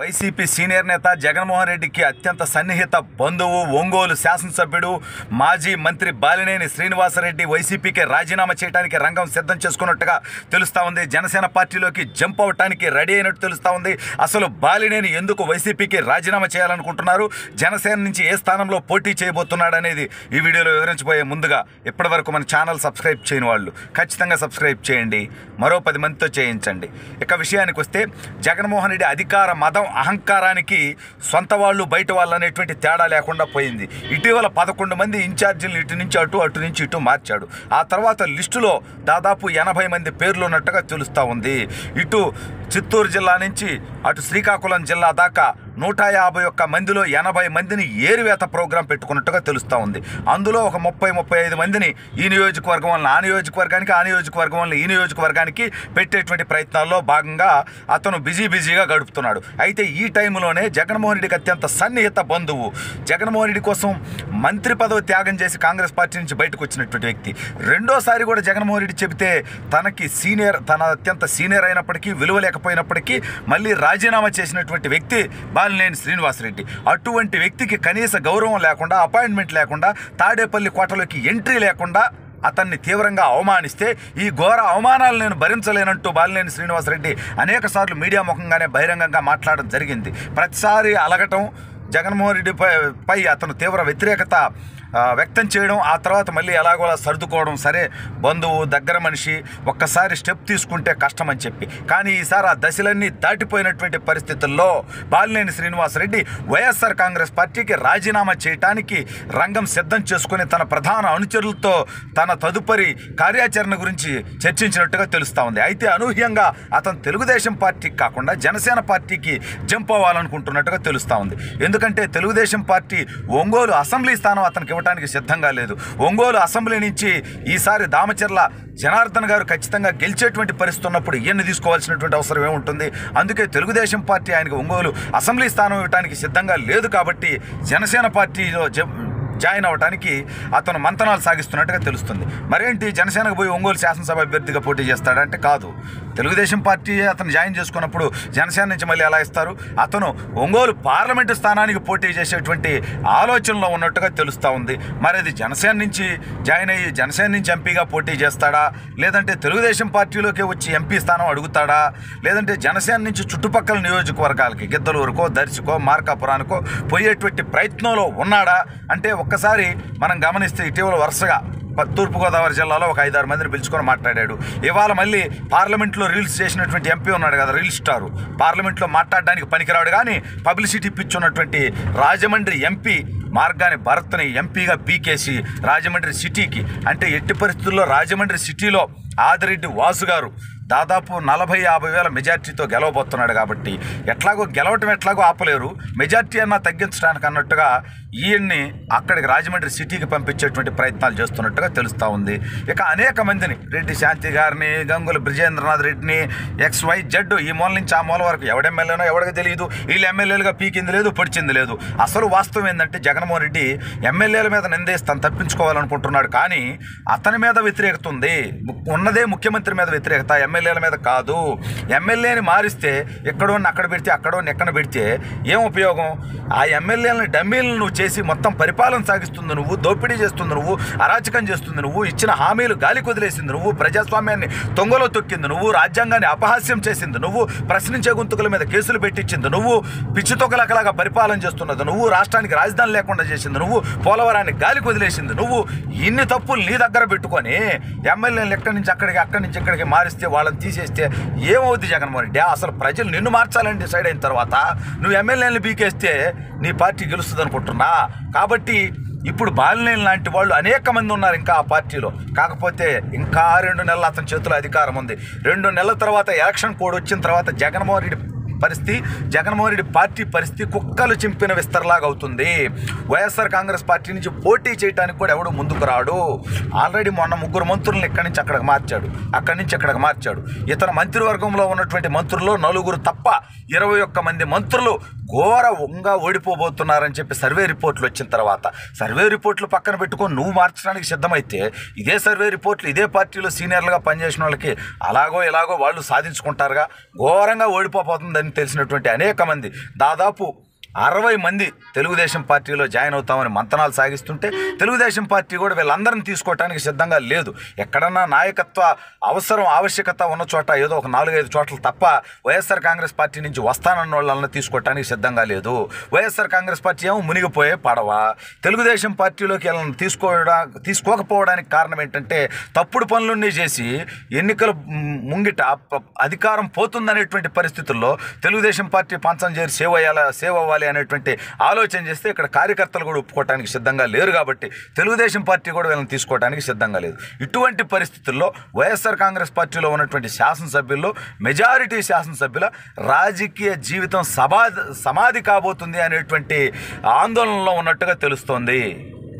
YCP senior నేత జగన్మోహన్ రెడ్డికి అత్యంత సన్నిహిత బంధువు ఒంగోలు శాసనసభ్యుడు మాజీ మంత్రి బాలినేని శ్రీనివాసరెడ్డి వైసీపీకి రాజీనామా చేయడానికి రంగం సిద్ధం చేసుకున్నట్టుగా తెలుస్తూ ఉంది. జనసేన పార్టీలోకి జంప్ అవటానికి రెడీ అయినట్టు తెలుస్తూ ఉంది. అసలు బాలినేని ఎందుకు వైసీపీకి రాజీనామా చేయాలనుకుంటున్నారు, జనసేన నుంచి ఏ స్థానంలో పోటీ చేయబోతున్నాడు అనేది ఈ వీడియోలో వివరించబోయే ముందుగా ఇప్పటివరకు మన ఛానల్ సబ్స్క్రైబ్ చేయని వాళ్ళు ఖచ్చితంగా సబ్స్క్రైబ్ చేయండి, మరో 10 మందితో చేయించండి. ఇక విషయానికి వస్తే జగన్మోహన్ రెడ్డి అధికార మదం అహంకారానికి సొంత వాళ్ళు బయట వాళ్ళు అనేటువంటి తేడా లేకుండా పోయింది. ఇటీవల 11 మంది ఇన్ఛార్జీలు ఇటు నుంచి అటు నుంచి ఇటు మార్చాడు. ఆ తర్వాత లిస్టులో దాదాపు 80 మంది పేర్లు ఉన్నట్టుగా తెలుస్తూ ఉంది. ఇటు చిత్తూరు జిల్లా నుంచి అటు శ్రీకాకుళం జిల్లా దాకా 151 మందిలో 80 మందిని ఏరువేత ప్రోగ్రాం పెట్టుకున్నట్టుగా తెలుస్తూ ఉంది. అందులో ఒక 30-35 మందిని ఈ నియోజకవర్గం వల్ల ఆ నియోజకవర్గానికి, ఆ నియోజకవర్గం వల్ల ఈ నియోజకవర్గానికి పెట్టేటువంటి ప్రయత్నాల్లో భాగంగా అతను బిజీగా గడుపుతున్నాడు. అయితే ఈ టైంలోనే జగన్మోహన్ రెడ్డికి అత్యంత సన్నిహిత బంధువు, జగన్మోహన్ రెడ్డి కోసం మంత్రి పదవి త్యాగం చేసి కాంగ్రెస్ పార్టీ నుంచి బయటకు వచ్చినటువంటి వ్యక్తి, రెండోసారి కూడా జగన్మోహన్ రెడ్డి చెబితే తన అత్యంత సీనియర్ అయినప్పటికీ, విలువ లేకపోయినప్పటికీ మళ్ళీ రాజీనామా చేసినటువంటి వ్యక్తి బాలినేని శ్రీనివాసరెడ్డి. అటువంటి వ్యక్తికి కనీస గౌరవం లేకుండా, అపాయింట్మెంట్ లేకుండా, తాడేపల్లి కోటలోకి ఎంట్రీ లేకుండా అతన్ని తీవ్రంగా అవమానిస్తే ఈ ఘోర అవమానాలు నేను భరించలేనంటూ బాలినేని శ్రీనివాసరెడ్డి అనేక సార్లు మీడియా ముఖంగానే బహిరంగంగా మాట్లాడడం జరిగింది. ప్రతిసారి అలగటం, జగన్మోహన్ రెడ్డిపై అతను తీవ్ర వ్యతిరేకత వ్యక్తం చేయడం, ఆ తర్వాత మళ్ళీ ఎలాగోలా సర్దుకోవడం. సరే, బంధువు, దగ్గర మనిషి, ఒక్కసారి స్టెప్ తీసుకుంటే కష్టం అని చెప్పి. కానీ ఈసారి ఆ దశలన్నీ దాటిపోయినటువంటి పరిస్థితుల్లో బాలినేని శ్రీనివాసరెడ్డి వైఎస్ఆర్ కాంగ్రెస్ పార్టీకి రాజీనామా చేయడానికి రంగం సిద్ధం చేసుకుని తన ప్రధాన అనుచరులతో తన తదుపరి కార్యాచరణ గురించి చర్చించినట్టుగా తెలుస్తూ ఉంది. అయితే అనూహ్యంగా అతను తెలుగుదేశం పార్టీకి కాకుండా జనసేన పార్టీకి జంప్ అవ్వాలనుకుంటున్నట్టుగా తెలుస్తూ ఉంది. ఎందుకంటే తెలుగుదేశం పార్టీ ఒంగోలు అసెంబ్లీ స్థానం అతనికి ఇవ్వడానికి సిద్ధంగా లేదు. ఒంగోలు అసెంబ్లీ నుంచి ఈసారి దామచర్ల జనార్దన్ గారు ఖచ్చితంగా గెలిచేటువంటి పరిస్థితి ఉన్నప్పుడు ఈయన్ని తీసుకోవాల్సినటువంటి అవసరం ఏముంటుంది. అందుకే తెలుగుదేశం పార్టీ ఆయనకు ఒంగోలు అసెంబ్లీ స్థానం ఇవ్వడానికి సిద్ధంగా లేదు. కాబట్టి జనసేన పార్టీలో జాయిన్ అవ్వడానికి అతను మంతనాలు సాగిస్తున్నట్టుగా తెలుస్తుంది. మరేంటి, జనసేనకు పోయి ఒంగోలు శాసనసభ అభ్యర్థిగా పోటీ చేస్తాడంటే కాదు. తెలుగుదేశం పార్టీ అతను జాయిన్ చేసుకున్నప్పుడు జనసేన నుంచి మళ్ళీ ఎలా ఇస్తారు? అతను ఒంగోలు పార్లమెంటు స్థానానికి పోటీ చేసేటువంటి ఆలోచనలో ఉన్నట్టుగా తెలుస్తూ ఉంది. మరి అది జనసేన నుంచి జాయిన్ అయ్యి జనసేన నుంచి ఎంపీగా పోటీ చేస్తాడా, లేదంటే తెలుగుదేశం పార్టీలోకి వచ్చి ఎంపీ స్థానం అడుగుతాడా, లేదంటే జనసేన నుంచి చుట్టుపక్కల నియోజకవర్గాలకి గిద్దలూరుకో, దర్శికో, మార్కాపురానికో పోయేటువంటి ప్రయత్నంలో ఉన్నాడా అంటే ఒక్కసారి మనం గమనిస్తే ఇటీవల వరుసగా తూర్పుగోదావరి జిల్లాలో ఒక 5-6 మందిని పిలుచుకొని మాట్లాడాడు. ఇవాళ మళ్ళీ పార్లమెంట్లో రీల్స్ చేసినటువంటి ఎంపీ ఉన్నాడు కదా, రీల్ స్టారు, పార్లమెంట్లో మాట్లాడడానికి పనికిరాడు కానీ పబ్లిసిటీ పిచ్చున్నటువంటి రాజమండ్రి ఎంపీ మార్గాని భరత్ని ఎంపీగా పీకేసి రాజమండ్రి సిటీకి, అంటే ఎట్టి పరిస్థితుల్లో రాజమండ్రి సిటీలో ఆదిరెడ్డి వాసు గారు దాదాపు 40-50 వేల మెజార్టీతో గెలవబోతున్నాడు. కాబట్టి ఎట్లాగో ఆపలేరు, మెజార్టీ అన్నా తగ్గించడానికి అన్నట్టుగా ఈయన్ని అక్కడికి రాజమండ్రి సిటీకి పంపించేటువంటి ప్రయత్నాలు చేస్తున్నట్టుగా తెలుస్తూ ఉంది. ఇక అనేక మందిని, రెడ్డి శాంతి గారిని, గంగుల బ్రిజేంద్రనాథ్ రెడ్డిని, XYZ ఈ మూల నుంచి ఆ మూల వరకు ఎవడెమ్మెల్యేనో ఎవరికి తెలియదు. వీళ్ళు ఎమ్మెల్యేలుగా పీకింది లేదు, పొడిచింది లేదు. అసలు వాస్తవం ఏంటంటే జగన్మోహన్ రెడ్డి ఎమ్మెల్యేల మీద నిందేస్తాను తప్పించుకోవాలనుకుంటున్నాడు. కానీ అతని మీద వ్యతిరేకత ఉంది, ఉన్నదే ముఖ్యమంత్రి మీద వ్యతిరేకత, ఎమ్మెల్యేల మీద కాదు. ఎమ్మెల్యేని మారిస్తే ఎక్కడోని అక్కడ పెడితే, అక్కడోని ఎక్కడ పెడితే ఏం ఉపయోగం? ఆ ఎమ్మెల్యేలని డమ్మీలను నువ్వు చేసి మొత్తం పరిపాలన సాగిస్తుంది నువ్వు, దోపిడీ చేస్తుంది నువ్వు, అరాచకం చేస్తుంది నువ్వు, ఇచ్చిన హామీలు గాలికి వదిలేసింది నువ్వు, ప్రజాస్వామ్యాన్ని తొంగలో తొక్కింది నువ్వు, రాజ్యాంగాన్ని అపహాస్యం చేసింది నువ్వు, ప్రశ్నించే గొంతుకుల మీద కేసులు పెట్టించింది నువ్వు, పిచ్చితొక్కలకలాగా పరిపాలన చేస్తున్నది నువ్వు, రాష్ట్రానికి రాజధాని లేకుండా చేసింది నువ్వు, పోలవరాన్ని గాలికి వదిలేసింది నువ్వు. ఇన్ని తప్పులు నీ దగ్గర పెట్టుకొని ఎమ్మెల్యేలు ఎక్కడి నుంచి ఇక్కడికి మారిస్తే, వాళ్ళని తీసేస్తే ఏమవుద్ది జగన్మోహన్ రెడ్డి? అసలు ప్రజలు నిన్ను మార్చాలని డిసైడ్ అయిన తర్వాత నువ్వు ఎమ్మెల్యేలను బీకేస్తే నీ పార్టీ గెలుస్తుంది అనుకుంటున్నా. కాబట్టి ఇప్పుడు బాలినేని లాంటి వాళ్ళు అనేక మంది ఉన్నారు ఇంకా ఆ పార్టీలో. కాకపోతే ఇంకా 2 నెలలు అతని చేతిలో అధికారం ఉంది. 2 నెలల తర్వాత ఎలక్షన్ కోడ్ వచ్చిన తర్వాత జగన్మోహన్ రెడ్డి పార్టీ పరిస్థితి కుక్కలు చింపిన విస్తరలాగా అవుతుంది. వైఎస్ఆర్ కాంగ్రెస్ పార్టీ నుంచి పోటీ చేయడానికి కూడా ఎవడు ముందుకు రాడు. ఆల్రెడీ మొన్న 3 మంత్రులను ఇక్కడి నుంచి అక్కడికి మార్చాడు. ఇతర మంత్రివర్గంలో ఉన్నటువంటి మంత్రుల్లో 4 తప్ప 21 మంది మంత్రులు ఘోరంగా ఓడిపోబోతున్నారని చెప్పి సర్వే రిపోర్ట్లు వచ్చిన తర్వాత, సర్వే రిపోర్ట్లు పక్కన పెట్టుకొని నువ్వు మార్చడానికి సిద్ధమైతే ఇదే సర్వే రిపోర్ట్లు ఇదే పార్టీలో సీనియర్లుగా పనిచేసిన వాళ్ళకి అలాగో ఇలాగో వాళ్ళు సాధించుకుంటారుగా. ఘోరంగా ఓడిపోతుందని అని తెలిసినటువంటి అనేక మంది, దాదాపు 60 మంది తెలుగుదేశం పార్టీలో జాయిన్ అవుతామని మంతనాలు సాగిస్తుంటే తెలుగుదేశం పార్టీ కూడా వీళ్ళందరిని తీసుకోవటానికి సిద్ధంగా లేదు. ఎక్కడన్నా నాయకత్వ అవసరం ఆవశ్యకత ఉన్న చోట ఏదో ఒక 4-5 చోట్ల తప్ప వైఎస్ఆర్ కాంగ్రెస్ పార్టీ నుంచి వస్తానన్న వాళ్ళని తీసుకోవటానికి సిద్ధంగా లేదు. వైఎస్ఆర్ కాంగ్రెస్ పార్టీ ఏమో మునిగిపోయే పడవ. తెలుగుదేశం పార్టీలోకి వీళ్ళని తీసుకోకపోవడానికి కారణం ఏంటంటే తప్పుడు పనులన్నీ చేసి ఎన్నికల ముంగిట అధికారం పోతుందనేటువంటి పరిస్థితుల్లో తెలుగుదేశం పార్టీ పంచం చేరి సేవ్ అవ్వాలి అనేటువంటి ఆలోచన చేస్తే ఇక్కడ కార్యకర్తలు కూడా ఒప్పుకోవడానికి సిద్ధంగా లేరు. కాబట్టి తెలుగుదేశం పార్టీ కూడా వీళ్ళని తీసుకోవడానికి సిద్ధంగా లేదు. ఇటువంటి పరిస్థితుల్లో వైఎస్ఆర్ కాంగ్రెస్ పార్టీలో ఉన్నటువంటి శాసనసభ్యుల్లో మెజారిటీ శాసనసభ్యుల రాజకీయ జీవితం సమాధి కాబోతుంది అనేటువంటి ఆందోళనలో ఉన్నట్టుగా తెలుస్తోంది.